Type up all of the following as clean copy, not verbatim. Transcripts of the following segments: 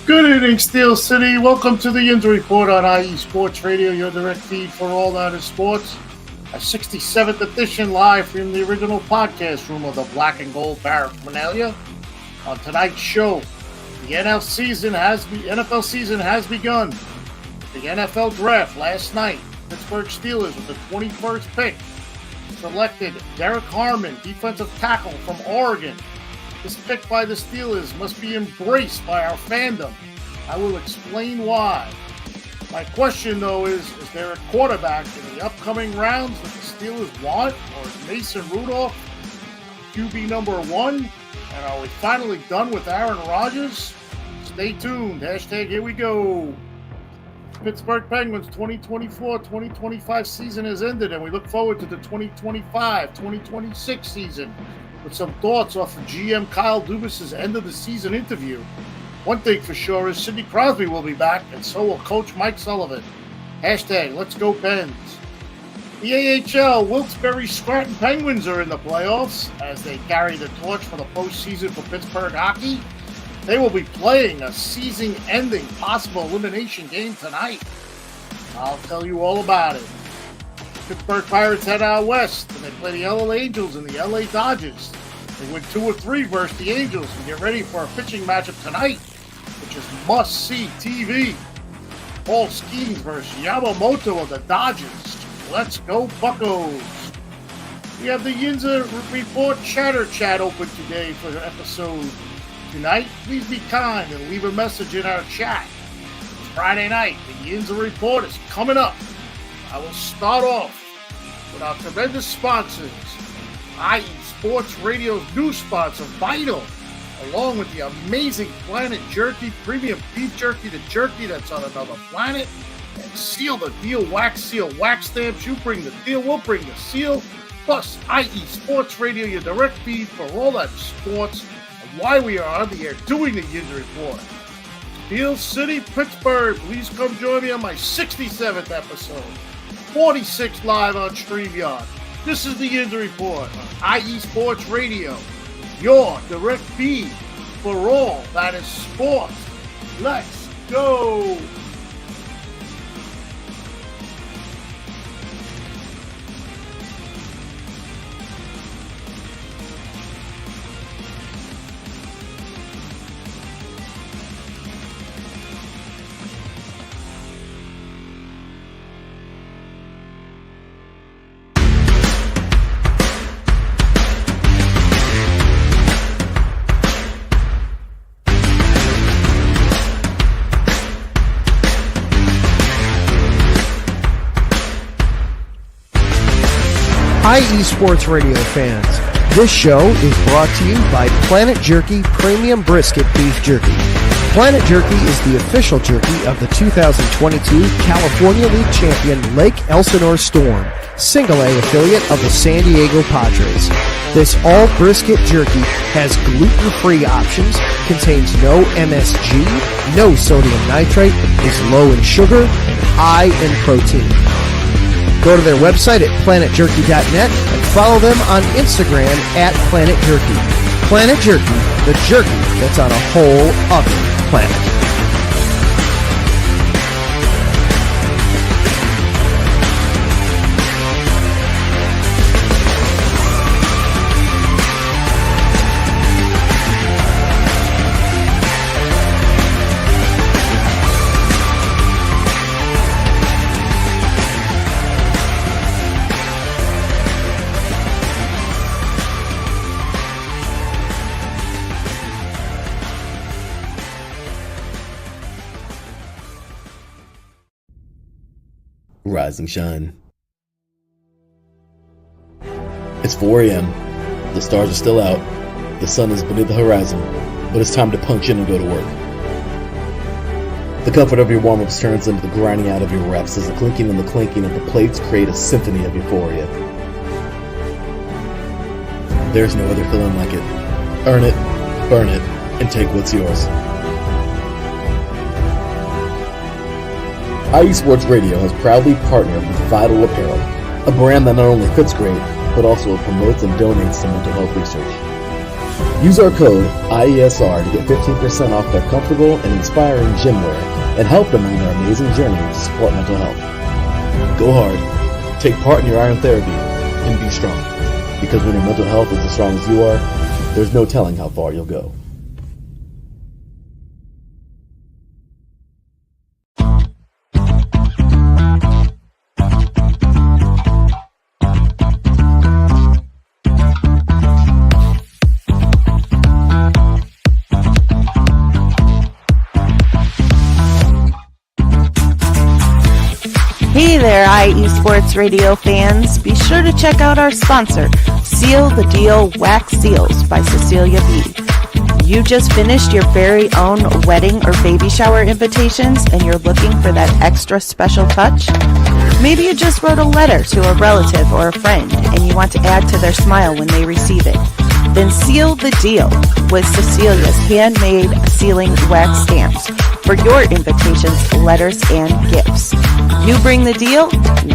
Good evening, Steel City. Welcome to the Yinzer Report on IE Sports Radio, your direct feed for all that is sports. A 67th edition live from the original podcast room of the Black and Gold Paraphernalia. On tonight's show, the NFL season has begun. The NFL draft last night, Pittsburgh Steelers with the 21st pick selected Derek Harmon, defensive tackle from Oregon. This pick by the Steelers must be embraced by our fandom. I will explain why. My question, though, is there a quarterback in the upcoming rounds that the Steelers want, or is Mason Rudolph QB number one? And are we finally done with Aaron Rodgers? Stay tuned. Hashtag here we go. Pittsburgh Penguins 2024-2025 season has ended, and we look forward to the 2025-2026 season. With some thoughts off of GM Kyle Dubas's end of the season interview. One thing for sure is Sidney Crosby will be back, and so will Coach Mike Sullivan. Hashtag Let's Go Pens. The AHL Wilkes-Barre Scranton Penguins are in the playoffs as they carry the torch for the postseason for Pittsburgh hockey. They will be playing a season-ending possible elimination game tonight. I'll tell you all about it. Pittsburgh Pirates head out west, and they play the LA Angels and the LA Dodgers. They win 2 of 3 versus the Angels and get ready for a pitching matchup tonight, which is must-see TV. Paul Skeens versus Yamamoto of the Dodgers. Let's go Buccos. We have the Yinzer Report Chatter Chat open today for the episode tonight. Please be kind and leave a message in our chat. It's Friday night. The Yinzer Report is coming up. I will start off with our tremendous sponsors, IE Sports Radio's new sponsor, Vital, along with the amazing Planet Jerky, premium beef jerky, the jerky that's on another planet, and Seal the Deal wax stamps. You bring the deal, we'll bring the seal, plus IE Sports Radio, your direct feed for all that sports, and why we are on the air doing the Yinzer Report. Steel City, Pittsburgh, please come join me on my 67th episode. 46 live on StreamYard. This is the Yinzer Report on IE Sports Radio, your direct feed for all that is sports. Let's go! IE Sports Radio fans, this show is brought to you by Planet Jerky Premium Brisket Beef Jerky. Planet Jerky is the official jerky of the 2022 California League champion Lake Elsinore Storm, single A affiliate of the San Diego Padres. This all brisket jerky has gluten-free options, contains no MSG, no sodium nitrate, is low in sugar, and high in protein. Go to their website at planetjerky.net and follow them on Instagram at Planet Jerky. Planet Jerky, the jerky that's on a whole other planet. Rise and shine. It's 4 a.m. The stars are still out. The sun is beneath the horizon, but it's time to punch in and go to work. The comfort of your warm-ups turns into the grinding out of your reps as the clinking and the clinking of the plates create a symphony of euphoria. There's no other feeling like it. Earn it, burn it, and take what's yours. IE Sports Radio has proudly partnered with Vital Apparel, a brand that not only fits great, but also promotes and donates to mental health research. Use our code IESR to get 15% off their comfortable and inspiring gym wear and help them on their amazing journey to support mental health. Go hard, take part in your iron therapy, and be strong. Because when your mental health is as strong as you are, there's no telling how far you'll go. Hey there, IE Sports Radio fans. Be sure to check out our sponsor, Seal the Deal Wax Seals by Cecilia B. You just finished your very own wedding or baby shower invitations and you're looking for that extra special touch? Maybe you just wrote a letter to a relative or a friend and you want to add to their smile when they receive it. Then seal the deal with Cecilia's handmade sealing wax stamps for your invitations, letters, and gifts. You bring the deal,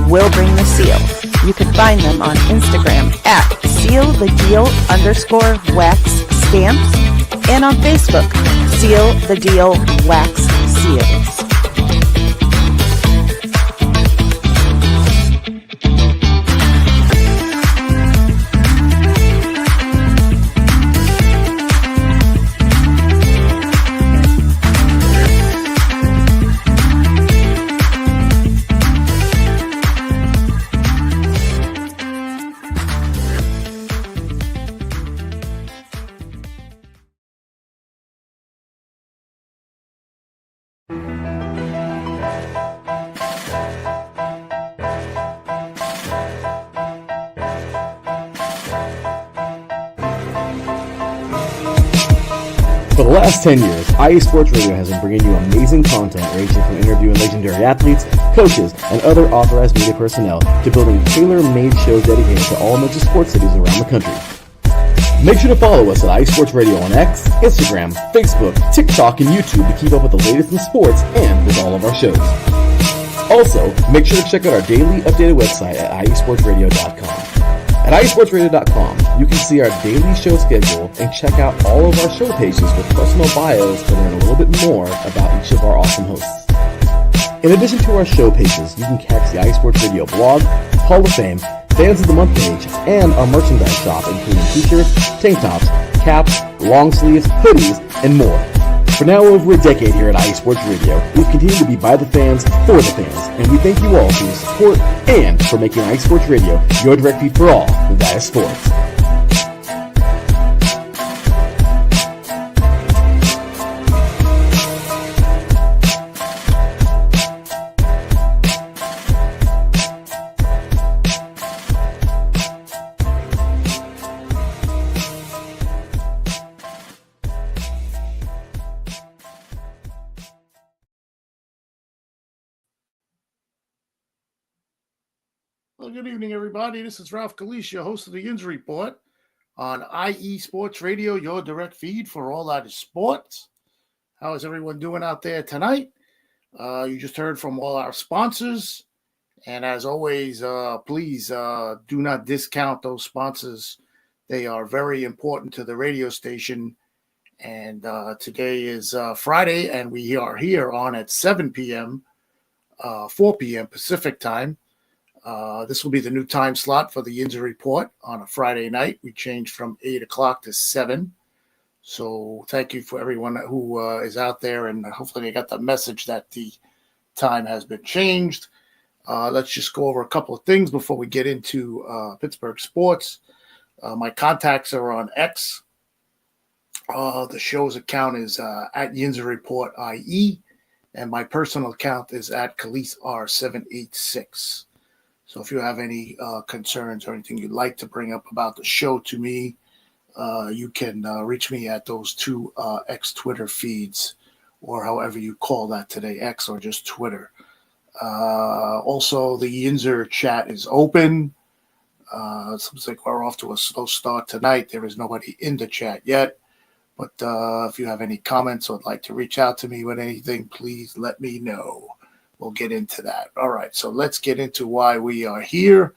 we'll bring the seal. You can find them on Instagram at @sealthedeal_wax stamps and on Facebook, Seal the Deal Wax Seals. For the last 10 years, IE Sports Radio has been bringing you amazing content ranging from interviewing legendary athletes, coaches, and other authorized media personnel to building tailor-made shows dedicated to all major sports cities around the country. Make sure to follow us at IE Sports Radio on X, Instagram, Facebook, TikTok, and YouTube to keep up with the latest in sports and with all of our shows. Also, make sure to check out our daily updated website at iesportsradio.com. At iesportsradio.com, you can see our daily show schedule and check out all of our show pages with personal bios to learn a little bit more about each of our awesome hosts. In addition to our show pages, you can catch the IE Sports Radio blog, Hall of Fame, Fans of the Month page, and our merchandise shop including t-shirts, tank tops, caps, long sleeves, hoodies, and more. For now over a decade here at IE Sports Radio, we've continued to be by the fans, for the fans, and we thank you all for your support and for making IE Sports Radio your direct feed for all that is sports. Well, good evening, everybody. This is Ralph Calise, your host of the Yinzer Report on IE Sports Radio, your direct feed for all that is sports. How is everyone doing out there tonight? You just heard from all our sponsors. And as always, please do not discount those sponsors. They are very important to the radio station. And today is Friday, and we are here on at 7 p.m., 4 p.m. Pacific time. This will be the new time slot for the Yinzer Report on a Friday night. We changed from 8 o'clock to 7. So thank you for everyone who is out there, and hopefully they got the message that the time has been changed. Let's just go over a couple of things before we get into Pittsburgh sports. My contacts are on X. The show's account is at Yinzer Report IE, and my personal account is at Calise R786. So if you have any concerns or anything you'd like to bring up about the show to me, you can reach me at those two X Twitter feeds, or however you call that today, X or just Twitter. Also, the Yinzer chat is open. It seems like we're off to a slow start tonight. There is nobody in the chat yet. But if you have any comments or would like to reach out to me with anything, please let me know. We'll get into that. All right, so let's get into why we are here.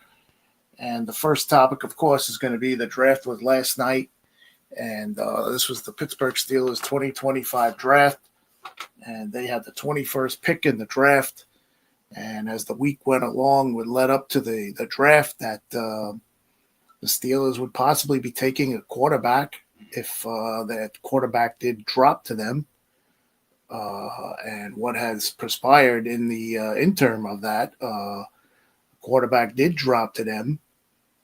And the first topic, of course, is going to be the draft was last night. And this was the Pittsburgh Steelers 2025 draft. And they had the 21st pick in the draft. And as the week went along, would led up to the draft that the Steelers would possibly be taking a quarterback if that quarterback did drop to them. And what has transpired in the interim of that, quarterback did drop to them.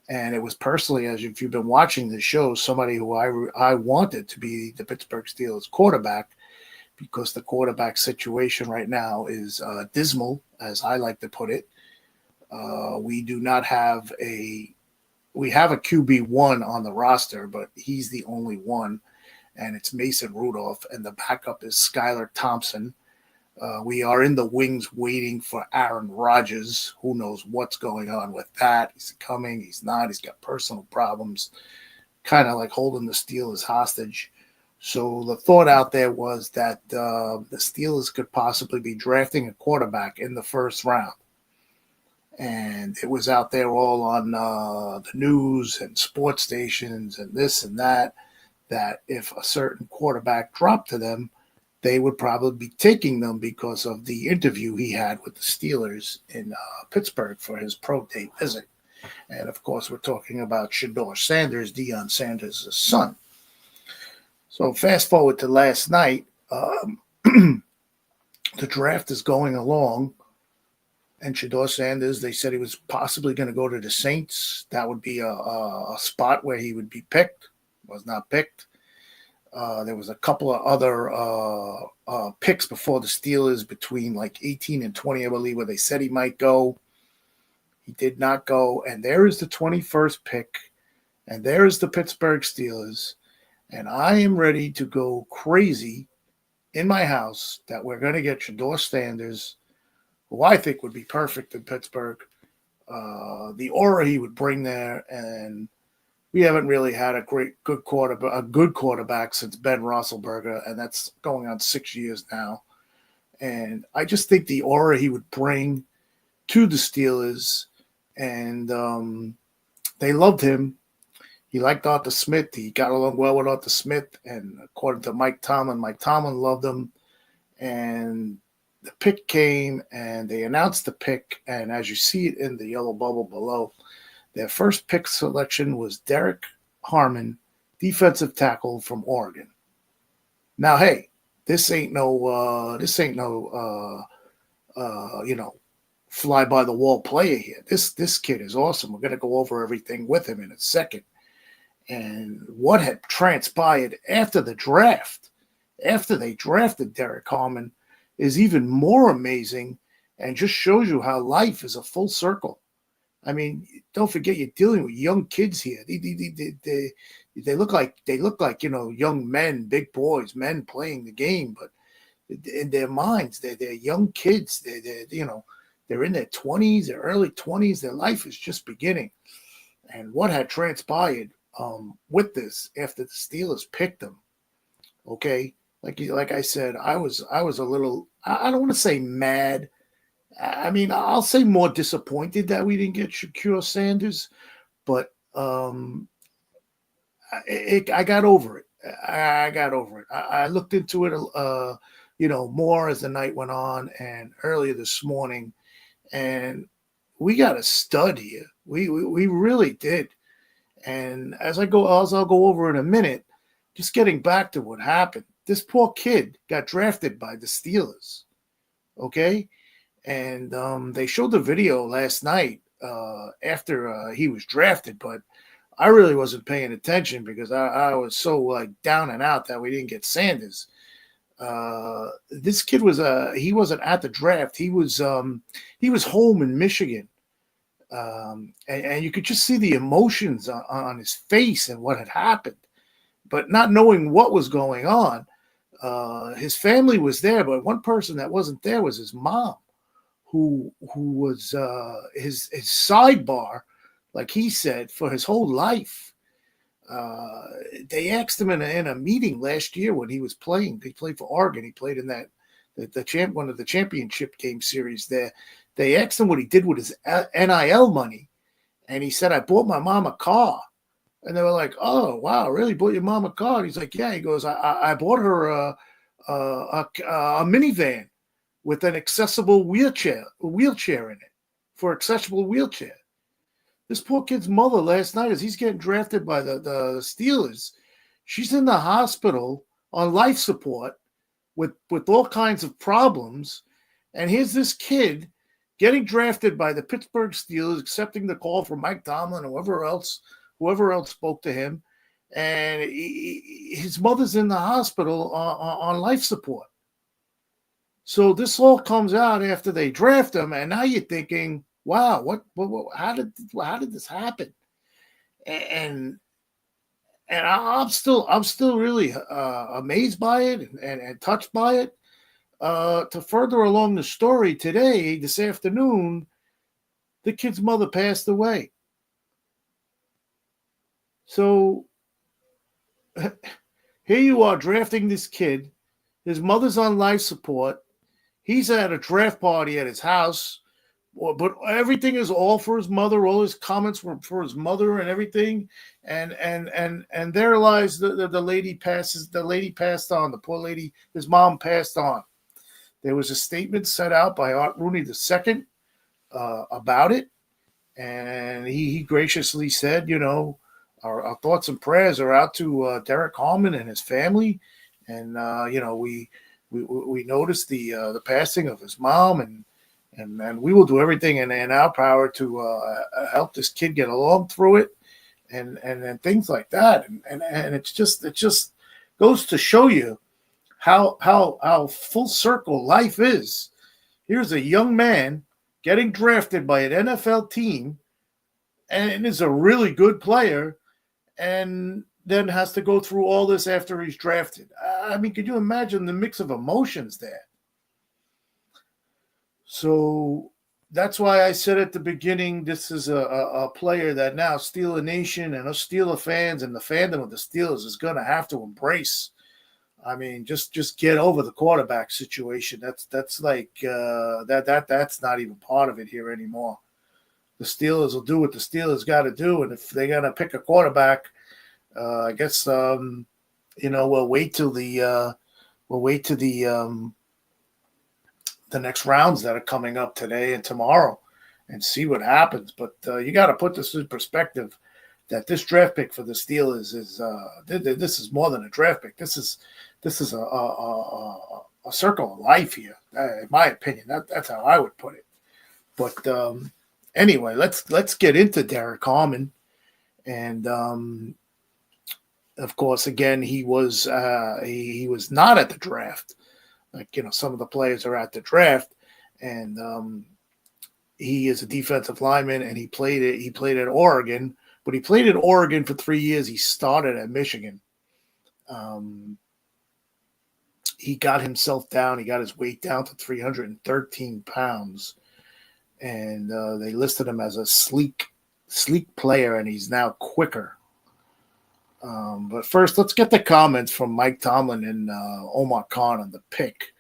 And it was personally, as if you've been watching the show, somebody who I wanted to be the Pittsburgh Steelers quarterback, because the quarterback situation right now is dismal, as I like to put it. We have a QB1 on the roster, but he's the only one, and it's Mason Rudolph, and the backup is Skylar Thompson. We are in the wings waiting for Aaron Rodgers. Who knows what's going on with that? He's coming, he's not, he's got personal problems, kind of like holding the Steelers hostage. So the thought out there was that the Steelers could possibly be drafting a quarterback in the first round. And it was out there all on the news and sports stations and this and that if a certain quarterback dropped to them, they would probably be taking them because of the interview he had with the Steelers in Pittsburgh for his pro day visit. And, of course, we're talking about Shedeur Sanders, Deion Sanders' son. So fast forward to last night, the draft is going along, and Shedeur Sanders, they said he was possibly going to go to the Saints. That would be a spot where he would be picked. Was not picked. There was a couple of other picks before the Steelers between like 18 and 20, I believe, where they said he might go. He did not go. And there is the 21st pick. And there is the Pittsburgh Steelers. And I am ready to go crazy in my house that we're going to get Shedeur Sanders, who I think would be perfect in Pittsburgh. The aura he would bring there, and we haven't really had a good quarterback since Ben Roethlisberger, and that's going on 6 years now. And I just think the aura he would bring to the Steelers, and they loved him. He liked Arthur Smith. He got along well with Arthur Smith, and according to Mike Tomlin loved him. And the pick came, and they announced the pick, and as you see it in the yellow bubble below, their first pick selection was Derek Harmon, defensive tackle from Oregon. Now, hey, this ain't no fly by the wall player here. This kid is awesome. We're gonna go over everything with him in a second. And what had transpired after the draft, after they drafted Derek Harmon, is even more amazing, and just shows you how life is a full circle. I mean, don't forget you're dealing with young kids here. They look like young men, big boys, men playing the game, but in their minds, they're young kids. They're in their 20s, their early 20s. Their life is just beginning. And what had transpired with this after the Steelers picked them, okay? Like I said, I was a little, I don't want to say mad. I mean, I'll say more disappointed that we didn't get Shedeur Sanders, but I got over it. I looked into it, more as the night went on, and earlier this morning, and we got a stud here. We really did. And as I'll go over in a minute, just getting back to what happened. This poor kid got drafted by the Steelers, okay? And they showed the video last night after he was drafted, but I really wasn't paying attention because I was so down and out that we didn't get Sanders. This kid he wasn't at the draft. He was home in Michigan. And you could just see the emotions on his face and what had happened, but not knowing what was going on. His family was there, but one person that wasn't there was his mom, who was his sidebar, like he said, for his whole life. They asked him in a meeting last year when he was playing. He played for Oregon. He played in one of the championship game series there. They asked him what he did with his NIL money, and he said, "I bought my mom a car." And they were like, "Oh, wow, really? Bought your mom a car?" And he's like, "Yeah." He goes, "I bought her a minivan with an accessible wheelchair in it for accessible wheelchair." This poor kid's mother last night, as he's getting drafted by the Steelers, she's in the hospital on life support with all kinds of problems. And here's this kid getting drafted by the Pittsburgh Steelers, accepting the call from Mike Tomlin, whoever else spoke to him. And his mother's in the hospital on life support. So this all comes out after they draft him, and now you're thinking, wow, what how did this happen? And I'm still really amazed by it and touched by it. To further along the story today, this afternoon, the kid's mother passed away. So here you are drafting this kid. His mother's on life support. He's at a draft party at his house. But everything is all for his mother. All his comments were for his mother and everything. And there lies the lady passes. The lady passed on. The poor lady, his mom passed on. There was a statement set out by Art Rooney II about it, and he graciously said, our thoughts and prayers are out to Derek Hallman and his family, and we noticed the passing of his mom, and we will do everything in our power to help this kid get along through it, and things like that, and it just goes to show you how full circle life is. Here's a young man getting drafted by an NFL team and is a really good player, and then has to go through all this after he's drafted. I mean, could you imagine the mix of emotions there? So that's why I said at the beginning, this is a player that now Steeler Nation and us Steeler fans and the fandom of the Steelers is going to have to embrace. I mean, just get over the quarterback situation. That's like that's not even part of it here anymore. The Steelers will do what the Steelers got to do, and if they're gonna pick a quarterback, I guess we'll wait till the next rounds that are coming up today and tomorrow, and see what happens. But you got to put this in perspective. That this draft pick for the Steelers is this is more than a draft pick. This is a circle of life here, in my opinion. That's how I would put it. But anyway, let's get into Derek Hallman, and of course, again, he was not at the draft. Like some of the players are at the draft, and he is a defensive lineman, and he played at Oregon. But he played at Oregon for 3 years. He started at Michigan. He got himself down. He got his weight down to 313 pounds. And they listed him as a sleek player, and he's now quicker. But first, let's get the comments from Mike Tomlin and Omar Khan on the pick.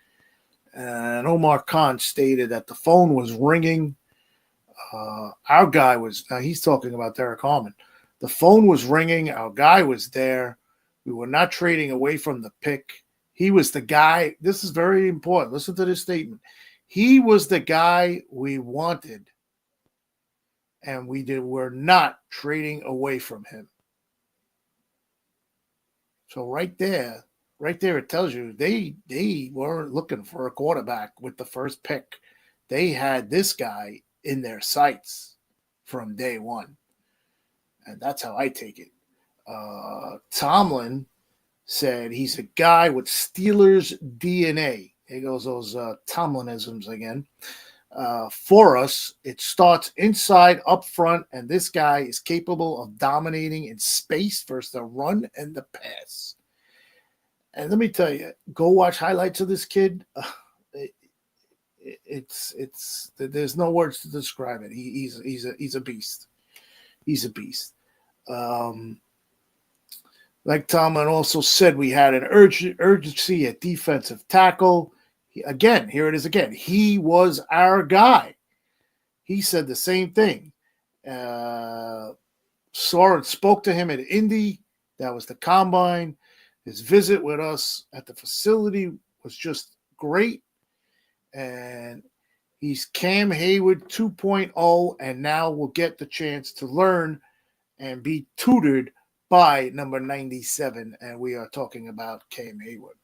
And Omar Khan stated that the phone was ringing. Our guy was, he's talking about Derek Hallman. The phone was ringing. Our guy was there. We were not trading away from the pick. He was the guy. This is very important. Listen to this statement. He was the guy we wanted, and we're not trading away from him. So right there, it tells you they weren't looking for a quarterback with the first pick. They had this guy in their sights from day one. And that's how I take it. Tomlin said he's a guy with Steelers DNA. Here goes those Tomlinisms again. For us, it starts inside, up front, and this guy is capable of dominating in space versus the run and the pass. And let me tell you, go watch highlights of this kid. It's there's no words to describe it. He's a beast. He's a beast. Like Tomlin also said, we had an urgency at defensive tackle. Here it is again. He was our guy. He said the same thing. spoke to him at Indy. That was the combine. His visit with us at the facility was just great. And he's Cam Hayward 2.0, and now will get the chance to learn and be tutored by number 97. And we are talking about Cam Hayward.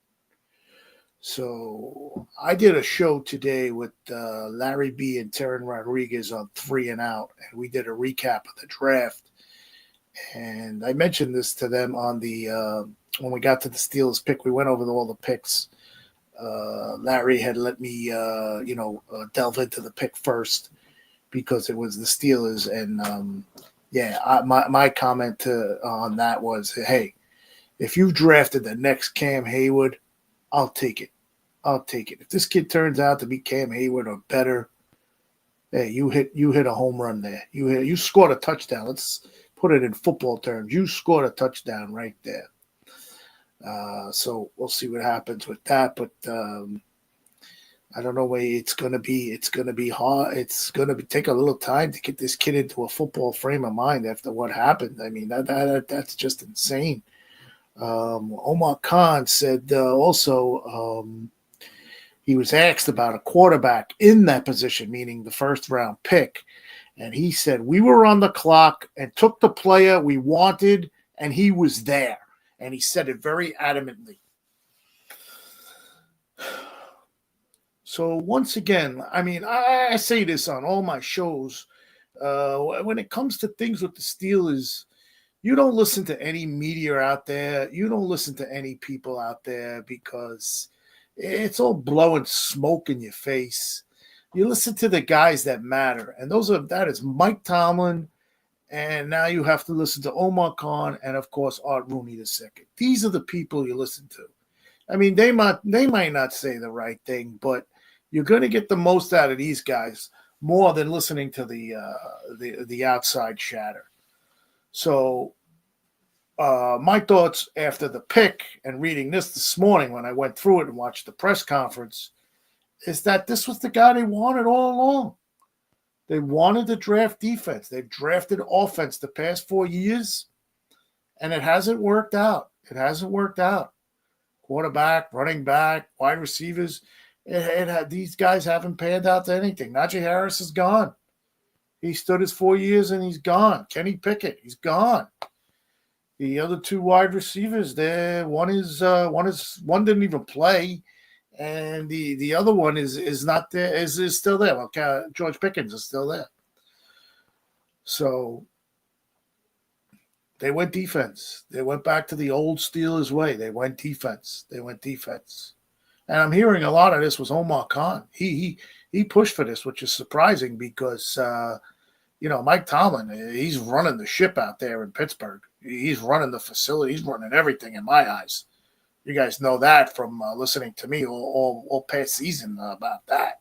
So I did a show today with Larry B and Terran Rodriguez on 3 and Out, and we did a recap of the draft. And I mentioned this to them on the when we got to the Steelers pick. We went over all the picks. Larry had let me delve into the pick first because it was the Steelers. And my comment on that was, hey, if you drafted the next Cam Hayward, I'll take it. If this kid turns out to be Cam Hayward or better, hey, you hit a home run there. You scored a touchdown. Let's put it in football terms. You scored a touchdown right there. So we'll see what happens with that. But I don't know where it's going to be. It's going to be hard. It's going to take a little time to get this kid into a football frame of mind after what happened. I mean, that's just insane. Omar Khan said also he was asked about a quarterback in that position, meaning the first-round pick. And he said, we were on the clock and took the player we wanted, and he was there. And he said it very adamantly. So once again, I mean, I say this on all my shows. When it comes to things with the Steelers, you don't listen to any media out there. You don't listen to any people out there because it's all blowing smoke in your face. You listen to the guys that matter, and that is Mike Tomlin, and now you have to listen to Omar Khan and, of course, Art Rooney II. These are the people you listen to. I mean, they might not say the right thing, but you're going to get the most out of these guys more than listening to the outside chatter. So my thoughts after the pick and reading this morning when I went through it and watched the press conference is that this was the guy they wanted all along. They wanted to draft defense. They've drafted offense the past 4 years, and it hasn't worked out. Quarterback, running back, wide receivers, these guys haven't panned out to anything. Najee Harris is gone. He stood his 4 years, and he's gone. Kenny Pickett, he's gone. The other two wide receivers there, one didn't even play. And the other one is not there, is still there. Well, George Pickens is still there. So they went defense. They went back to the old Steelers way. They went defense. And I'm hearing a lot of this was Omar Khan. He pushed for this, which is surprising because, Mike Tomlin, he's running the ship out there in Pittsburgh. He's running the facility. He's running everything in my eyes. You guys know that from listening to me all past season about that.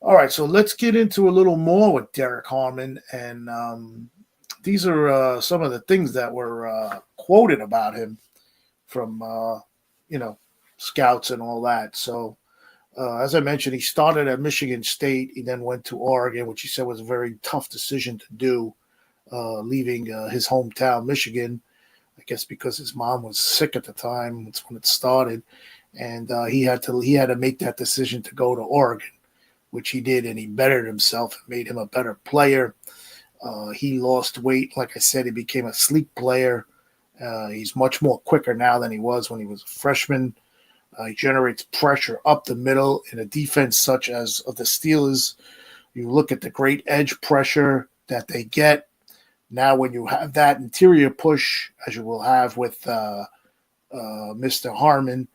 All right, so let's get into a little more with Derek Harmon. And these are some of the things that were quoted about him from, scouts and all that. So as I mentioned, he started at Michigan State. He then went to Oregon, which he said was a very tough decision to do, leaving his hometown, Michigan. I guess because his mom was sick at the time. That's when it started. And he had to make that decision to go to Oregon, which he did, and he bettered himself and made him a better player. He lost weight. Like I said, he became a sleek player. He's much more quicker now than he was when he was a freshman. He generates pressure up the middle in a defense such as of the Steelers. You look at the great edge pressure that they get. Now, when you have that interior push, as you will have with Mr. Harmon,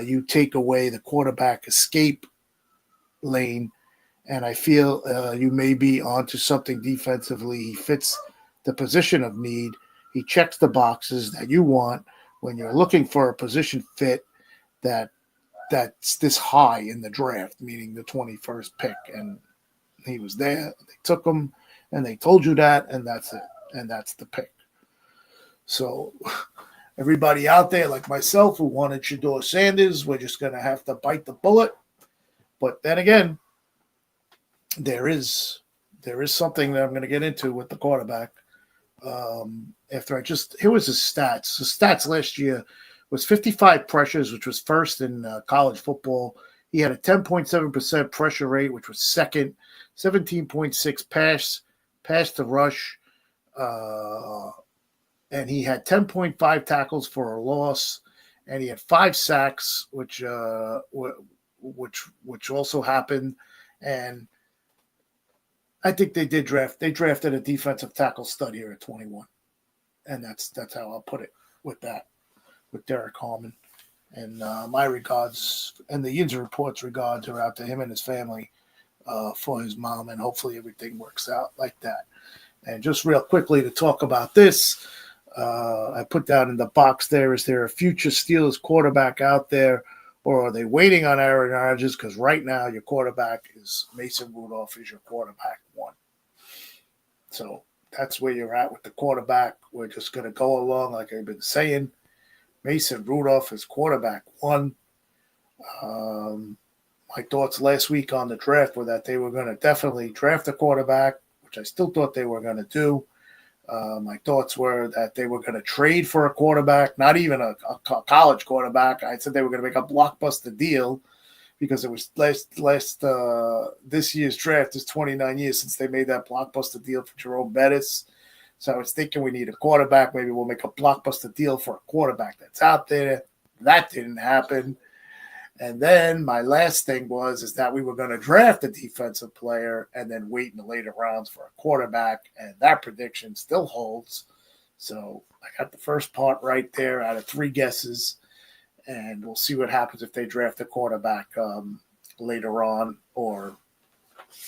you take away the quarterback escape lane, and I feel you may be onto something defensively. He fits the position of need. He checks the boxes that you want when you're looking for a position fit that's this high in the draft, meaning the 21st pick. And he was there. They took him. And they told you that, and that's it. And that's the pick. So everybody out there like myself who wanted Shedeur Sanders, we're just going to have to bite the bullet. But then again, there is something that I'm going to get into with the quarterback. Here was his stats. The stats last year was 55 pressures, which was first in college football. He had a 10.7% pressure rate, which was second, 17.6 pass to rush, and he had 10.5 tackles for a loss, and he had 5 sacks, which also happened. And I think they drafted a defensive tackle stud here at 21, and that's how I'll put it with Derek Harmon. And my regards, and the Yinzer Report's regards are out to him and his family for his mom, and hopefully everything works out like that. And just real quickly to talk about this, I put down in the box there, is there a future Steelers quarterback out there, or are they waiting on Aaron Rodgers? Because right now your quarterback is Mason Rudolph is your quarterback one. So that's where you're at with the quarterback. We're just going to go along like I've been saying. Mason Rudolph is quarterback one. My thoughts last week on the draft were that they were going to definitely draft a quarterback, which I still thought they were going to do. My thoughts were that they were going to trade for a quarterback, not even a college quarterback. I said they were going to make a blockbuster deal because it was this year's draft is 29 years since they made that blockbuster deal for Jerome Bettis. So I was thinking we need a quarterback. Maybe we'll make a blockbuster deal for a quarterback that's out there. That didn't happen. And then my last thing is that we were going to draft a defensive player and then wait in the later rounds for a quarterback. And that prediction still holds. So I got the first part right there out of 3 guesses. And we'll see what happens if they draft a quarterback later on, or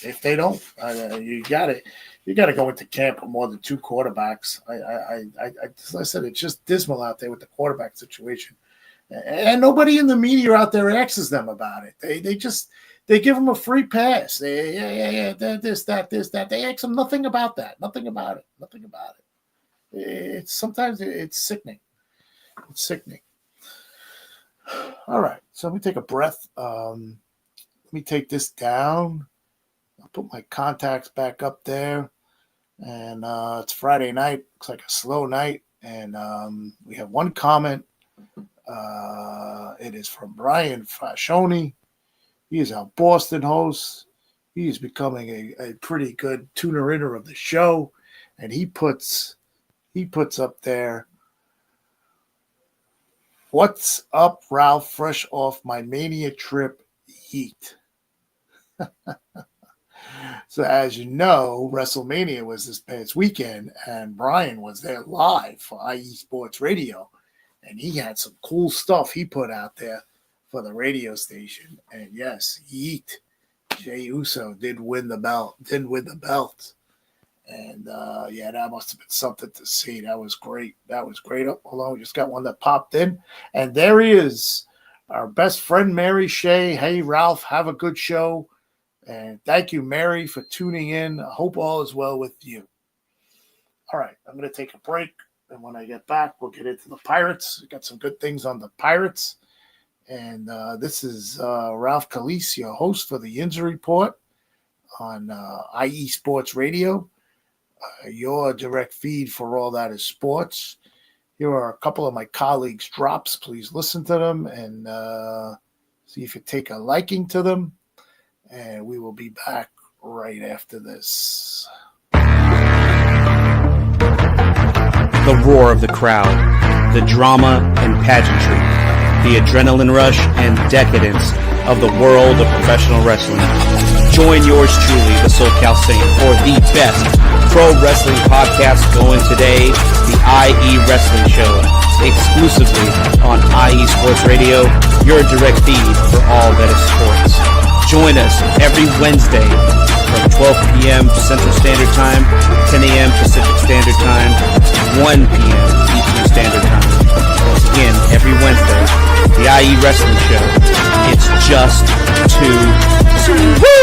if they don't. You got to go into camp with more than 2 quarterbacks. I said it's just dismal out there with the quarterback situation. And nobody in the media out there asks them about it. They give them a free pass. This, that. They ask them nothing about that. Nothing about it. Sometimes it's sickening. It's sickening. All right. So let me take a breath. Let me take this down. I'll put my contacts back up there. And it's Friday night. Looks like a slow night. And we have one comment. It is from Brian Fascioni. He is our Boston host. He is becoming a pretty good tuner-inner of the show, and he puts up there, "What's up, Ralph? Fresh off my Mania trip, yeet." So as you know, WrestleMania was this past weekend, and Brian was there live for IE Sports Radio. And he had some cool stuff he put out there for the radio station. And yes, yeet, Jey Uso did win the belt. And that must have been something to see. That was great. Oh, hold on, we just got one that popped in. And there he is, our best friend, Mary Shea. Hey, Ralph, have a good show. And thank you, Mary, for tuning in. I hope all is well with you. All right, I'm going to take a break. And when I get back, we'll get into the Pirates. We got some good things on the Pirates. And this is Ralph Calise, your host for the Yinzer Report on IE Sports Radio, your direct feed for all that is sports. Here are a couple of my colleagues' drops. Please listen to them and see if you take a liking to them. And we will be back right after this. The roar of the crowd, the drama and pageantry, the adrenaline rush and decadence of the world of professional wrestling. Join yours truly, the SoCal Saint, for the best pro wrestling podcast going today, the IE Wrestling Show, exclusively on IE Sports Radio, your direct feed for all that is sports. Join us every Wednesday from 12 p.m. Central Standard Time, 10 a.m. Pacific Standard Time, 1 p.m. Eastern Standard Time. Once again, every Wednesday, the IE Wrestling Show. It's just too sweet.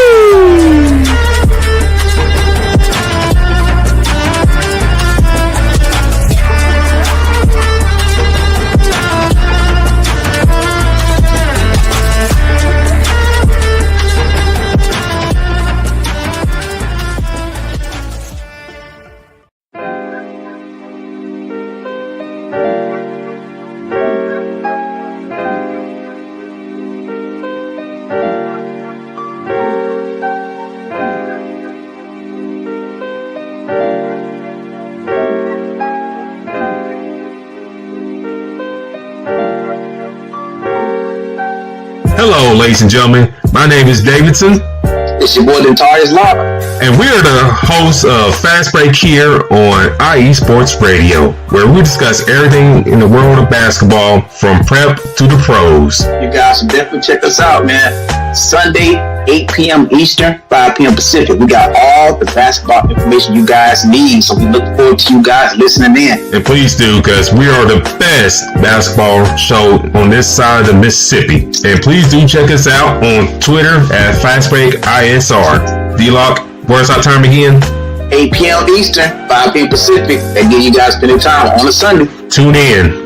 Hello, ladies and gentlemen. My name is Davidson. It's your boy, Notorious Law. And we are the hosts of Fast Break here on IE Sports Radio, where we discuss everything in the world of basketball from prep to the pros. You guys should definitely check us out, man. Sunday, 8 p.m. Eastern, 5 p.m. Pacific. We got all the basketball information you guys need, so we look forward to you guys listening in. And please do, because we are the best basketball show on this side of the Mississippi. And please do check us out on Twitter at FastBreakISR. D-Lock, where's our time again? 8 p.m. Eastern, 5 p.m. Pacific. That gives you guys plenty of time on a Sunday. Tune in.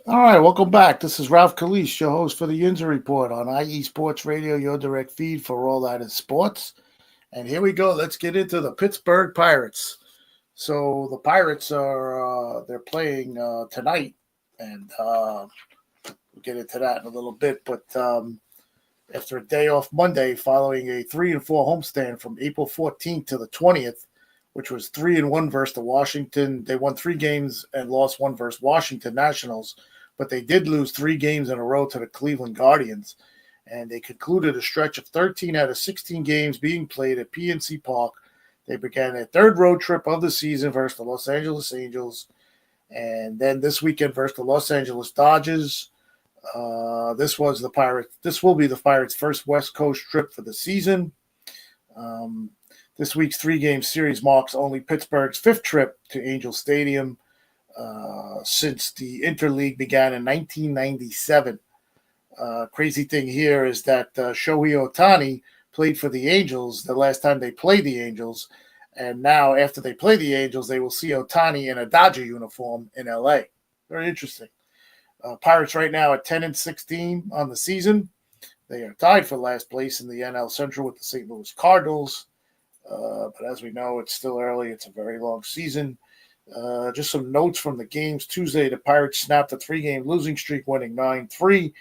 All right, welcome back. This is Ralph Calise, your host for the Yinzer Report on IE Sports Radio, your direct feed for all that is sports. And here we go. Let's get into the Pittsburgh Pirates. So the Pirates are they're playing tonight, and we'll get into that in a little bit. But after a day off Monday, following a 3-4 homestand from April 14th to the 20th, which was 3-1 versus the Washington. They won 3 games and lost 1 versus Washington Nationals, but they did lose 3 games in a row to the Cleveland Guardians. And they concluded a stretch of 13 out of 16 games being played at PNC Park. They began their 3rd road trip of the season versus the Los Angeles Angels. And then this weekend versus the Los Angeles Dodgers. This will be the Pirates' first West Coast trip for the season. This week's 3-game series marks only Pittsburgh's 5th trip to Angel Stadium since the Interleague began in 1997. Crazy thing here is that Shohei Ohtani played for the Angels the last time they played the Angels, and now after they play the Angels, they will see Ohtani in a Dodger uniform in LA. Very interesting. Pirates right now at 10-16 on the season. They are tied for last place in the NL Central with the St. Louis Cardinals. But as we know, it's still early. It's a very long season. Just some notes from the games. Tuesday, the Pirates snapped a 3-game losing streak, winning 9-3,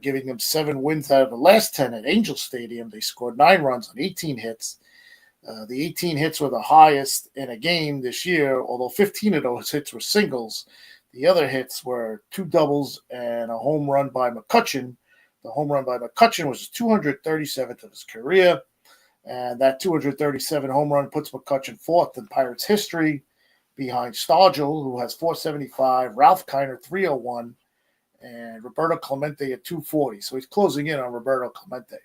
giving them 7 wins out of the last 10 at Angel Stadium. They scored 9 runs on 18 hits. The 18 hits were the highest in a game this year, although 15 of those hits were singles. The other hits were 2 doubles and a home run by McCutchen. The home run by McCutchen was his 237th of his career. And that 237 home run puts McCutchen 4th in Pirates history, behind Stargell, who has 475, Ralph Kiner 301, and Roberto Clemente at 240. So he's closing in on Roberto Clemente.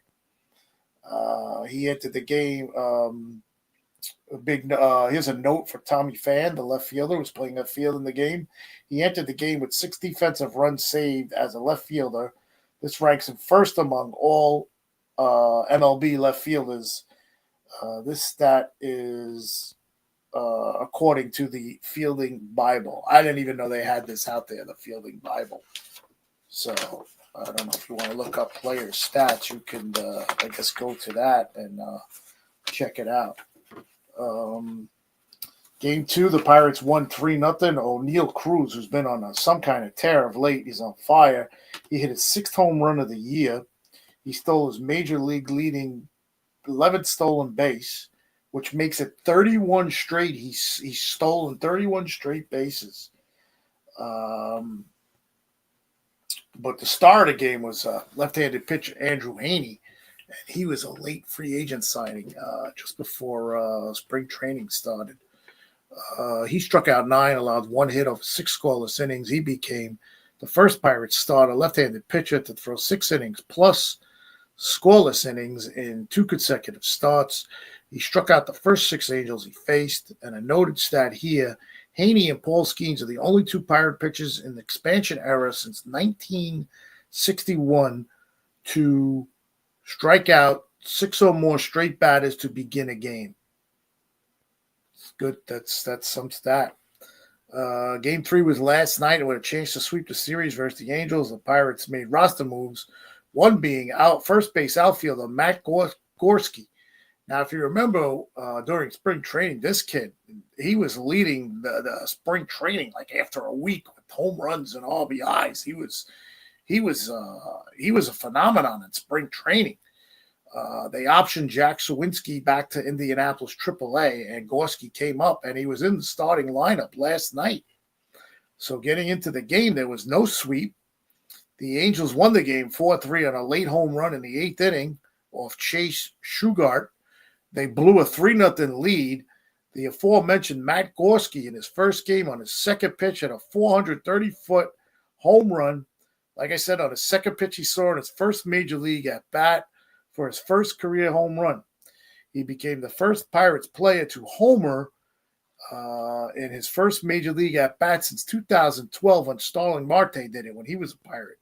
He entered the game. Here's a note for Tommy Pham, the left fielder, who was playing left field in the game. He entered the game with 6 defensive runs saved as a left fielder. This ranks him first among all MLB left fielders. This stat is according to the Fielding Bible. I didn't even know they had this out there, the Fielding Bible. So I don't know if you want to look up player stats. You can, I guess, go to that and check it out. Game 2, the Pirates won 3-0. O'Neal Cruz, who's been on some kind of tear of late, he's on fire. He hit his 6th home run of the year. He stole his major league leading 11th stolen base, which makes it 31 straight. He's stolen 31 straight bases. But the star of the game was left-handed pitcher Andrew Heaney, and he was a late free agent signing just before spring training started. He struck out 9, allowed 1 hit over 6 scoreless innings. He became the first Pirates starter, left-handed pitcher, to throw 6 innings plus scoreless innings in 2 consecutive starts. He struck out the first 6 Angels he faced. And a noted stat here, Heaney and Paul Skeens are the only 2 Pirate pitchers in the expansion era since 1961 to strike out 6 or more straight batters to begin a game. good. That's some stat. Game 3 was last night, and with a chance to sweep the series versus the Angels, the Pirates made roster moves. One being first base outfielder Matt Gorski. Now, if you remember during spring training, this kid, he was leading the spring training like after a week with home runs and RBIs. He was a phenomenon in spring training. They optioned Jack Sawinski back to Indianapolis AAA, and Gorski came up, and he was in the starting lineup last night. So getting into the game, there was no sweep. The Angels won the game 4-3 on a late home run in the 8th inning off Chase Shugart. They blew a 3-0 lead. The aforementioned Matt Gorski in his first game on his second pitch had a 430-foot home run. Like I said, on his second pitch he saw in his first major league at bat for his first career home run. He became the first Pirates player to homer in his first major league at bat since 2012 when Starling Marte did it when he was a Pirate.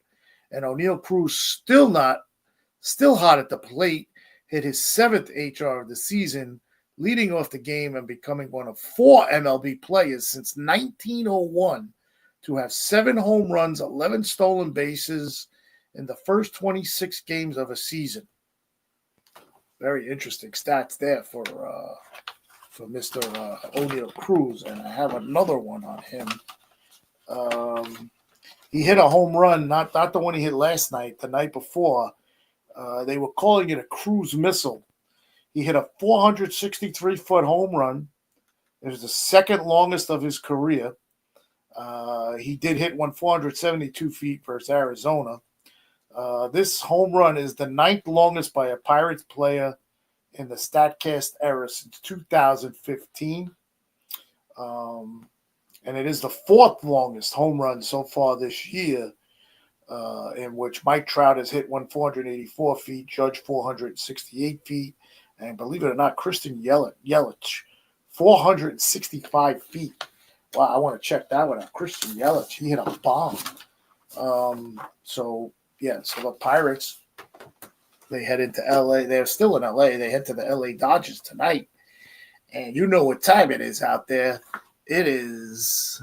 And O'Neal Cruz, still hot at the plate, hit his 7th HR of the season, leading off the game and becoming one of 4 MLB players since 1901 to have 7 home runs, 11 stolen bases in the first 26 games of a season. Very interesting stats there for Mr. O'Neal Cruz, and I have another one on him. He hit a home run, not the one he hit last night, the night before. They were calling it a Cruz missile. He hit a 463-foot home run. It was the second longest of his career. He did hit one 472 feet versus Arizona. This home run is the 9th longest by a Pirates player in the StatCast era since 2015. And it is the 4th longest home run so far this year, in which Mike Trout has hit one 484 feet, Judge 468 feet, and believe it or not, Christian Yelich 465 feet. Wow, I want to check that one out. Christian Yelich, he hit a bomb. So the Pirates, they head into L.A. They're still in L.A. They head to the L.A. Dodgers tonight. And you know what time it is out there. It is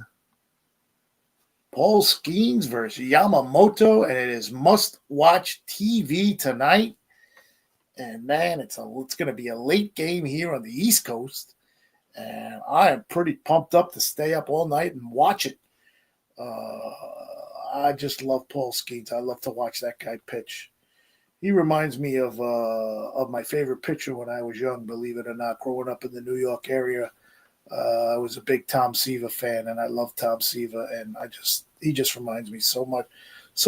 Paul Skeens versus Yamamoto, and it is must-watch TV tonight. And, man, it's going to be a late game here on the East Coast. And I am pretty pumped up to stay up all night and watch it. I just love Paul Skeens. I love to watch that guy pitch. He reminds me of my favorite pitcher when I was young, believe it or not, growing up in the New York area. I was a big Tom Seaver fan, and I love Tom Seaver, and he just reminds me so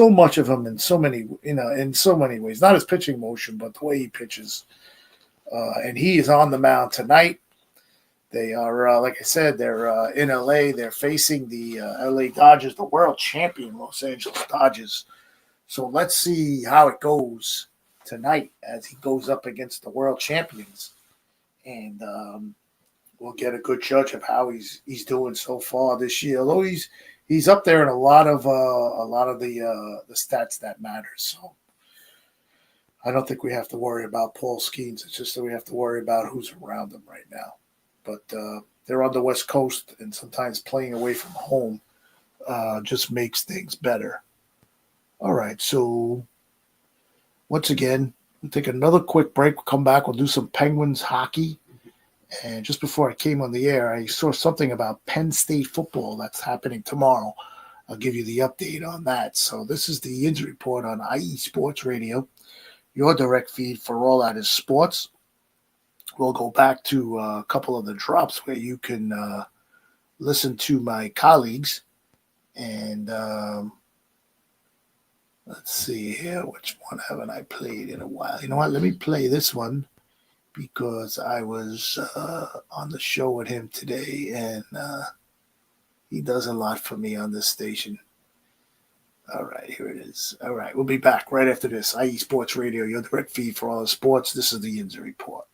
much of him in so many ways. Not his pitching motion, but the way he pitches. And he is on the mound tonight. They are, like I said, they're in LA. They're facing the LA Dodgers, the world champion Los Angeles Dodgers. So let's see how it goes tonight as he goes up against the world champions, and we'll get a good judge of how he's doing so far this year. Although he's up there in a lot of the stats that matter. So I don't think we have to worry about Paul Skeens. It's just that we have to worry about who's around him right now. But they're on the West Coast, and sometimes playing away from home just makes things better. All right, so once again, we'll take another quick break. We'll come back. We'll do some Penguins hockey. And just before I came on the air, I saw something about Penn State football that's happening tomorrow. I'll give you the update on that. So this is the Yinzer Report on IE Sports Radio, your direct feed for all that is sports. We'll go back to a couple of the drops where you can listen to my colleagues. And let's see here. Which one haven't I played in a while? You know what? Let me play this one because I was on the show with him today, and he does a lot for me on this station. All right, here it is. All right, we'll be back right after this. IE Sports Radio, your direct feed for all the sports. This is the Yinzer Report.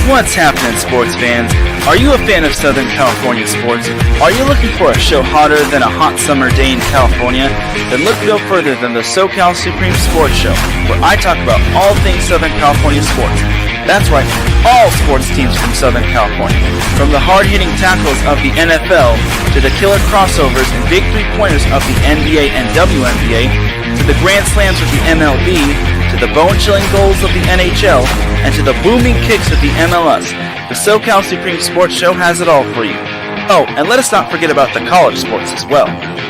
What's happening, sports fans? Are you a fan of Southern California sports? Are you looking for a show hotter than a hot summer day in California? Then look no further than the SoCal Supreme Sports Show, where I talk about all things Southern California sports. That's right, all sports teams from Southern California. From the hard-hitting tackles of the NFL, to the killer crossovers and big three-pointers of the NBA and WNBA, to the grand slams of the MLB, to the bone-chilling goals of the NHL, and to the booming kicks of the MLS. The SoCal Supreme Sports Show has it all for you. Oh, and let us not forget about the college sports as well.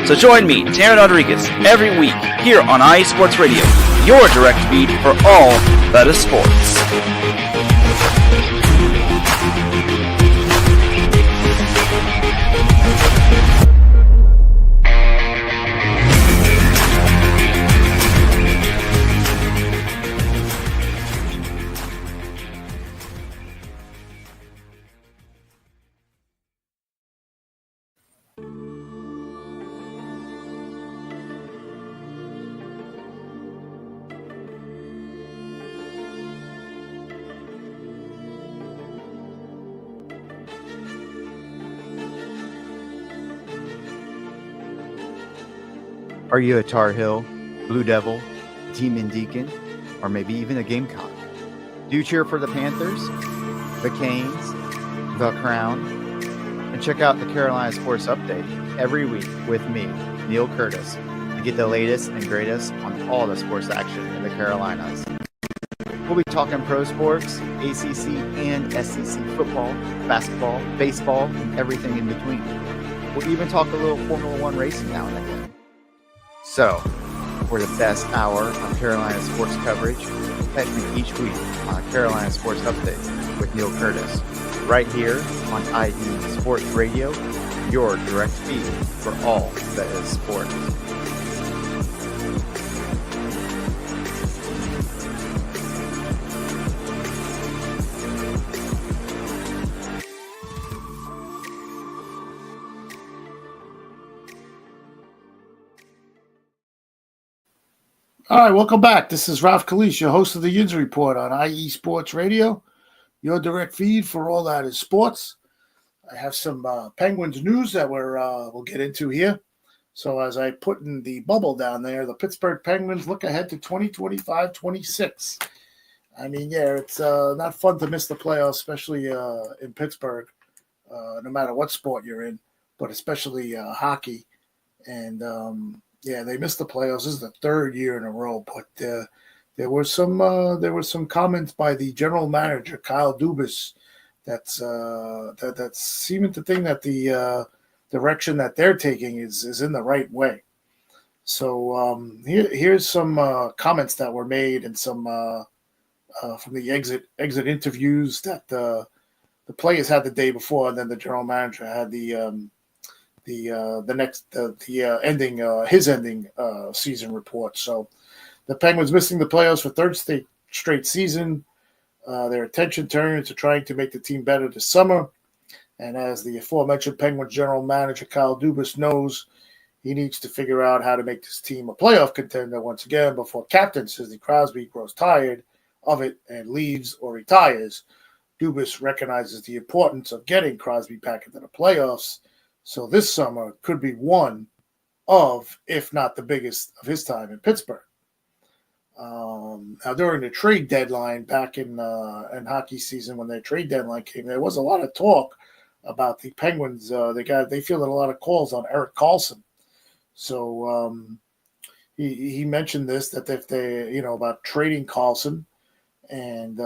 So join me, Taryn Rodriguez, every week here on IE Sports Radio, your direct feed for all that is sports. Are you a Tar Heel, Blue Devil, Demon Deacon, or maybe even a Gamecock? Do you cheer for the Panthers, the Canes, the Crown? And check out the Carolina Sports Update every week with me, Neil Curtis, to get the latest and greatest on all the sports action in the Carolinas. We'll be talking pro sports, ACC and SEC football, basketball, baseball, and everything in between. We'll even talk a little Formula One racing now and again. So, for the best hour of Carolina sports coverage, catch me each week on Carolina Sports Update with Neil Curtis, right here on IE Sports Radio, your direct feed for all that is sports. All right, welcome back. This is Ralph Calise, your host of the Yinzer Report on IE Sports Radio, your direct feed for all that is sports. I have some Penguins news that we'll get into here. So as I put in the bubble down there, the Pittsburgh Penguins look ahead to 2025-26. I mean, yeah, it's not fun to miss the playoffs, especially in Pittsburgh, no matter what sport you're in, but especially hockey. And yeah, they missed the playoffs. This is the third year in a row, but there were some comments by the general manager Kyle Dubas that's seeming to think that the direction that they're taking is in the right way. So here's some comments that were made and some from the exit interviews that the players had the day before, and then the general manager had his ending season report. So the Penguins missing the playoffs for third straight season. Their attention turned to trying to make the team better this summer. And as the aforementioned Penguins general manager Kyle Dubas knows, he needs to figure out how to make this team a playoff contender once again before captain Sidney Crosby grows tired of it and leaves or retires. Dubas recognizes the importance of getting Crosby back into the playoffs. So this summer could be one of, if not the biggest of his time in Pittsburgh. Now, during the trade deadline back in hockey season, when their trade deadline came, there was a lot of talk about the Penguins. They fielded a lot of calls on Erik Karlsson. So he mentioned this, that if they, about trading Karlsson, and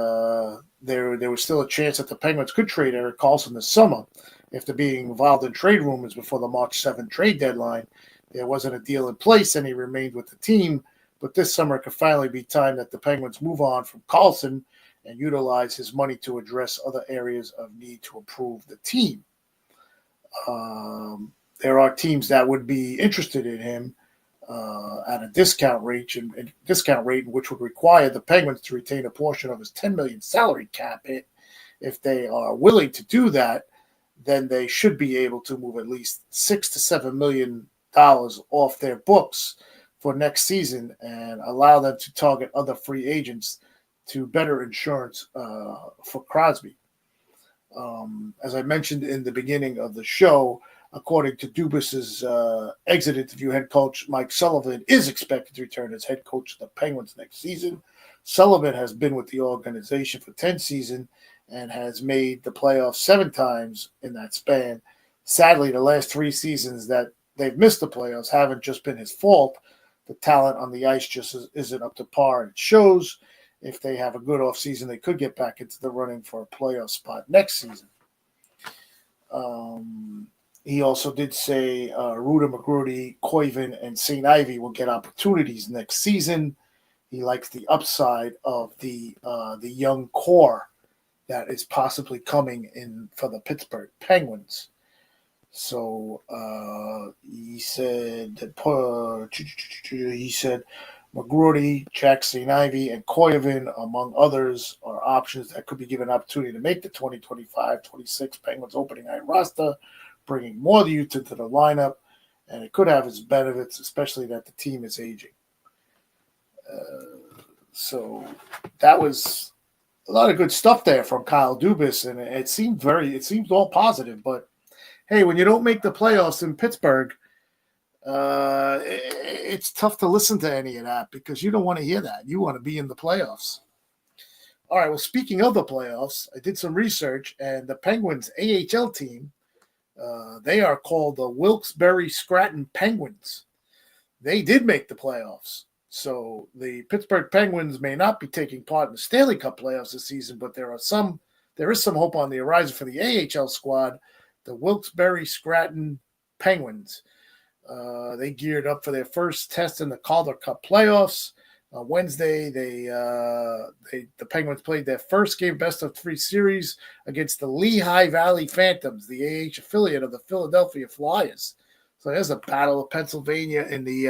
there was still a chance that the Penguins could trade Erik Karlsson this summer. After being involved in trade rumors before the March 7th trade deadline, there wasn't a deal in place and he remained with the team. But this summer it could finally be time that the Penguins move on from Karlsson and utilize his money to address other areas of need to improve the team. There are teams that would be interested in him at a discount rate, which would require the Penguins to retain a portion of his $10 million salary cap hit. If they are willing to do that, then they should be able to move at least $6 to $7 million off their books for next season and allow them to target other free agents to better insurance for Crosby. As I mentioned in the beginning of the show, according to Dubas's exit interview, head coach Mike Sullivan is expected to return as head coach of the Penguins next season. Sullivan has been with the organization for 10 seasons and has made the playoffs 7 times in that span. Sadly, the last 3 seasons that they've missed the playoffs haven't just been his fault. The talent on the ice just isn't up to par. It shows. If they have a good offseason, they could get back into the running for a playoff spot next season. He also did say Ruda McGroody, Koivu, and St. Ivy will get opportunities next season. He likes the upside of the young core that is possibly coming in for the Pittsburgh Penguins. So he said McGroody, Jack St. Ivy, and Koivu, among others, are options that could be given opportunity to make the 2025-26 Penguins opening night roster, bringing more youth into the lineup, and it could have its benefits, especially that the team is aging. So that was a lot of good stuff there from Kyle Dubas, and it seemed all positive. But hey, when you don't make the playoffs in Pittsburgh, it's tough to listen to any of that because you don't want to hear that. You want to be in the playoffs. All right, well, speaking of the playoffs, I did some research, and the Penguins AHL team, they are called the Wilkes-Barre Scranton Penguins. They did make the playoffs. So the Pittsburgh Penguins may not be taking part in the Stanley Cup playoffs this season, but there is some hope on the horizon for the AHL squad, the Wilkes-Barre Scranton Penguins. They geared up for their first test in the Calder Cup playoffs. Wednesday, the Penguins played their first game best-of-3 series against the Lehigh Valley Phantoms, the AH affiliate of the Philadelphia Flyers. So there's a battle of Pennsylvania in the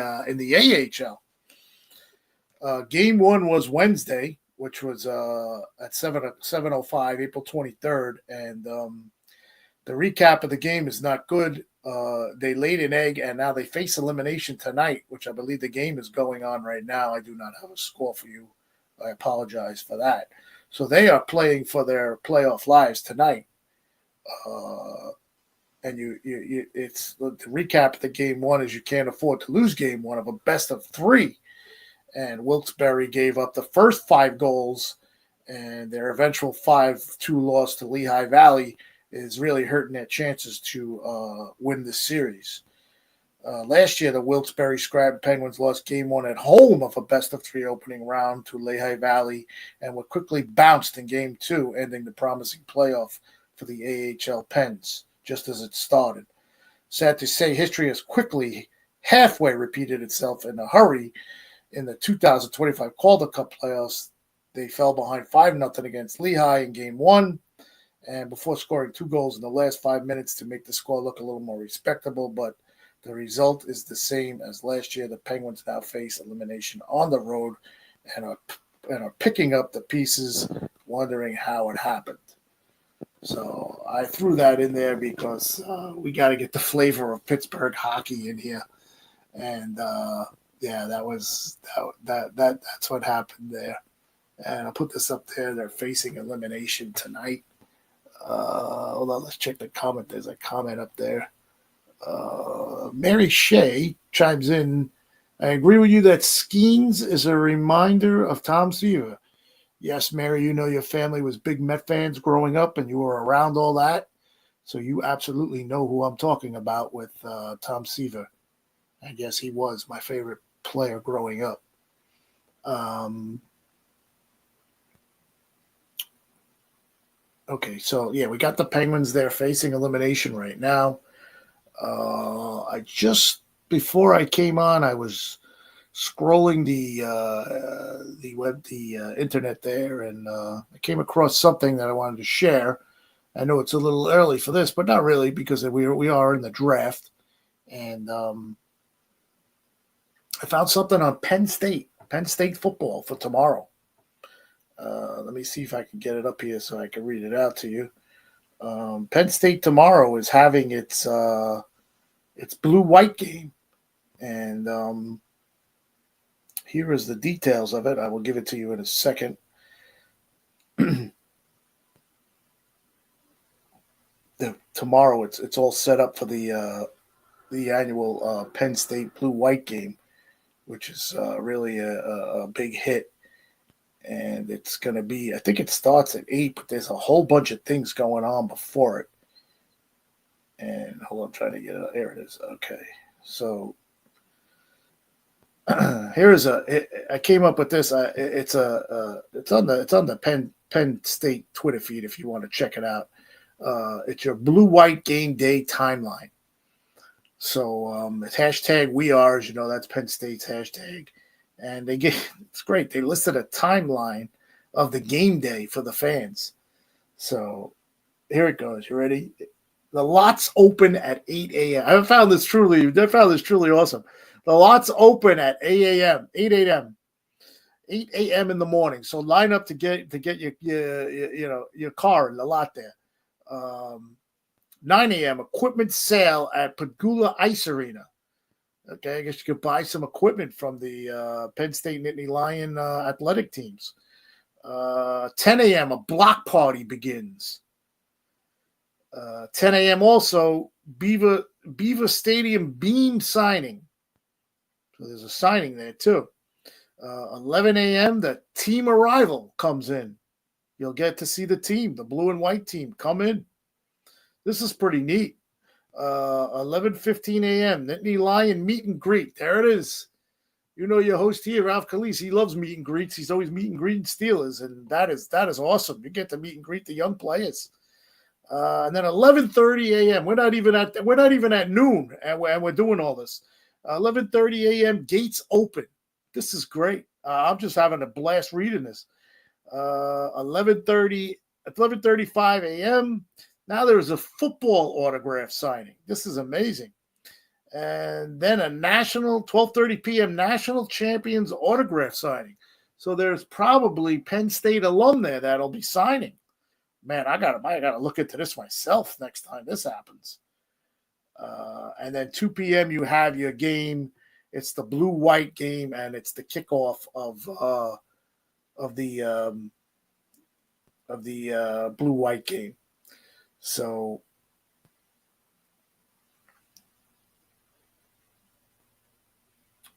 AHL. Game 1 was Wednesday, which was at 7:05, April 23rd, and the recap of the game is not good. They laid an egg, and now they face elimination tonight, which I believe the game is going on right now. I do not have a score for you. I apologize for that. So they are playing for their playoff lives tonight. And it's the recap of the game 1 is you can't afford to lose game 1 of a best of 3. And Wilkes-Barre gave up the first 5 goals, and their eventual 5-2 loss to Lehigh Valley is really hurting their chances to win this series. Last year, the Wilkes-Barre Scranton Penguins lost game 1 at home of a best-of-3 opening round to Lehigh Valley and were quickly bounced in game 2, ending the promising playoff for the AHL Pens, just as it started. Sad to say, history has quickly halfway repeated itself in a hurry. In the 2025 Calder Cup playoffs, they fell behind 5-0 against Lehigh in game 1, and before scoring 2 goals in the last 5 minutes to make the score look a little more respectable, but the result is the same as last year. The Penguins now face elimination on the road and are picking up the pieces, wondering how it happened. So I threw that in there because we got to get the flavor of Pittsburgh hockey in here, and yeah, that's what happened there. And I'll put this up there. They're facing elimination tonight. Hold on, let's check the comment. There's a comment up there. Mary Shea chimes in. I agree with you that Skeens is a reminder of Tom Seaver. Yes, Mary, you know your family was big Met fans growing up, and you were around all that. So you absolutely know who I'm talking about with Tom Seaver. I guess he was my favorite player growing up. Okay, so yeah, we got the Penguins there facing elimination right now. I just before I came on, I was scrolling the internet there, and I came across something that I wanted to share. I know it's a little early for this, but not really because we are in the draft, and I found something on Penn State football for tomorrow. Let me see if I can get it up here so I can read it out to you. Penn State tomorrow is having its blue-white game, and here is the details of it. I will give it to you in a second. tomorrow it's all set up for the annual Penn State blue-white game, which is really a big hit. And it's going to be, I think it starts at 8, but there's a whole bunch of things going on before it. And hold on, I'm trying to get it. There it is. Okay. So I came up with this. It's on the Penn State Twitter feed if you want to check it out. It's your blue-white game day timeline. So it's hashtag we are, as you know, that's Penn State's hashtag. And it's great. They listed a timeline of the game day for the fans. So here it goes. You ready? The lots open at 8 a.m. I found this truly awesome. The lots open at 8 a.m. 8 a.m. in the morning. So line up to get your car in the lot there. 9 a.m. equipment sale at Pagula Ice Arena. Okay, I guess you could buy some equipment from the Penn State Nittany Lion athletic teams. 10 a.m. a block party begins. 10 a.m. also Beaver Stadium beam signing. So there's a signing there too. 11 a.m. the team arrival comes in. You'll get to see the team, the blue and white team, come in. This is pretty neat. 11:15 a.m. Nittany Lion meet and greet. There it is. You know your host here, Ralph Calise. He loves meet and greets. He's always meet and greeting Steelers, and that is awesome. You get to meet and greet the young players. And then 11:30 a.m. We're not even at noon, and we're doing all this. 11:30 a.m. gates open. This is great. I'm just having a blast reading this. 11:35 a.m. Now there's a football autograph signing. This is amazing. And then a 12:30 p.m. national champions autograph signing. So there's probably Penn State alum there that'll be signing. Man, I gotta look into this myself next time this happens. And then 2 p.m. you have your game. It's the blue-white game, and it's the kickoff of the blue-white game. So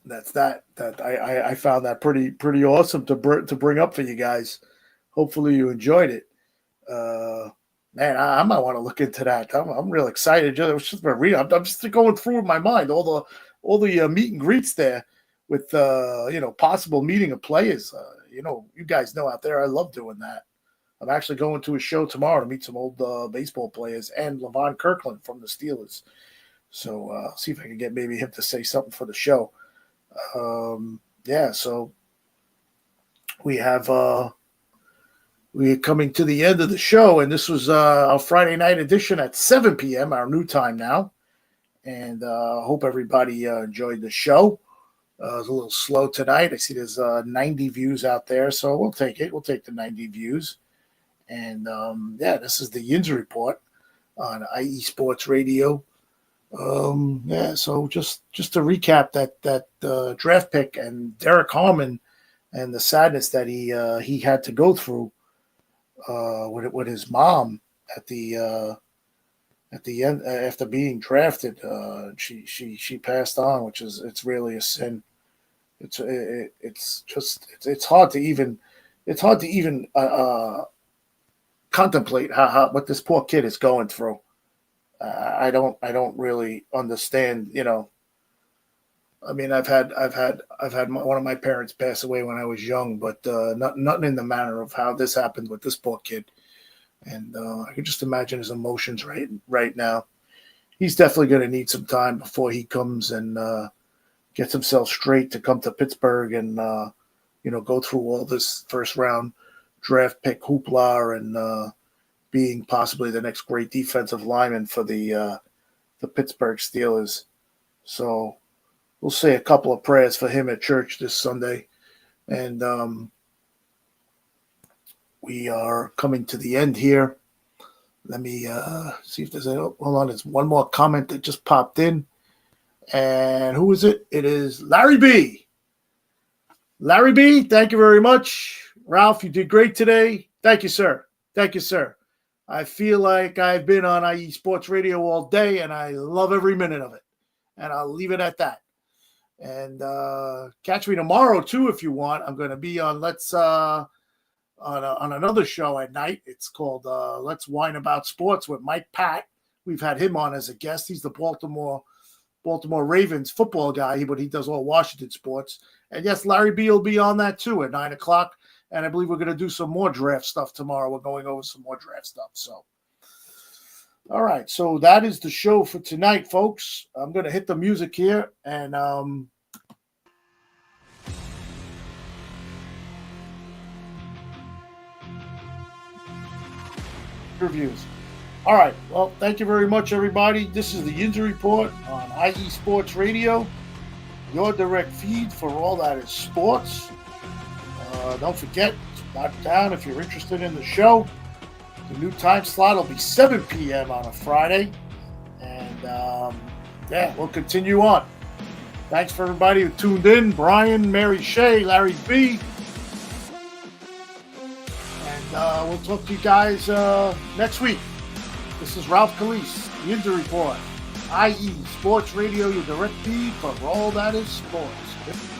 that's that. I found that pretty awesome to bring up for you guys. Hopefully you enjoyed it. Man, I might want to look into that. I'm real excited. I'm just going through in my mind all the meet and greets there with possible meeting of players. You guys know out there I love doing that. I'm actually going to a show tomorrow to meet some old baseball players and Levon Kirkland from the Steelers. So see if I can get maybe him to say something for the show. So we're coming to the end of the show, and this was our Friday night edition at 7 p.m., our new time now. And hope everybody enjoyed the show. It was a little slow tonight. I see there's 90 views out there, so we'll take it. We'll take the 90 views. And, this is the Yinzer Report on IE Sports Radio. So just to recap that draft pick and Derek Harmon and the sadness that he had to go through with his mom at the end after being drafted. She passed on, it's really a sin. It's hard to even contemplate how what this poor kid is going through. I don't really understand. I mean, I've had one of my parents pass away when I was young, but nothing in the manner of how this happened with this poor kid. And I can just imagine his emotions right now. He's definitely going to need some time before he comes and gets himself straight to come to Pittsburgh and go through all this first round draft pick hoopla and being possibly the next great defensive lineman for the Pittsburgh Steelers. So we'll say a couple of prayers for him at church this Sunday. And we are coming to the end here. Let me see if there's hold on. There's one more comment that just popped in. And who is it? It is Larry B. Larry B., thank you very much. Ralph, you did great today. Thank you, sir. I feel like I've been on IE Sports Radio all day, and I love every minute of it. And I'll leave it at that. And catch me tomorrow, too, if you want. I'm going to be on on another show at night. It's called Let's Whine About Sports with Mike Pat. We've had him on as a guest. He's the Baltimore Ravens football guy, but he does all Washington sports. And yes, Larry B will be on that too at 9 o'clock. And I believe we're going to do some more draft stuff tomorrow. We're going over some more draft stuff. So, all right. So that is the show for tonight, folks. I'm going to hit the music here and reviews. All right. Well, thank you very much, everybody. This is the Yinzer Report on IE Sports Radio, your direct feed for all that is sports. Don't forget to mark down if you're interested in the show. The new time slot will be 7 p.m. on a Friday. And, we'll continue on. Thanks for everybody who tuned in. Brian, Mary Shea, Larry B. And we'll talk to you guys next week. This is Ralph Calise, Yinzer Report, IE Sports Radio, your direct feed for all that is sports.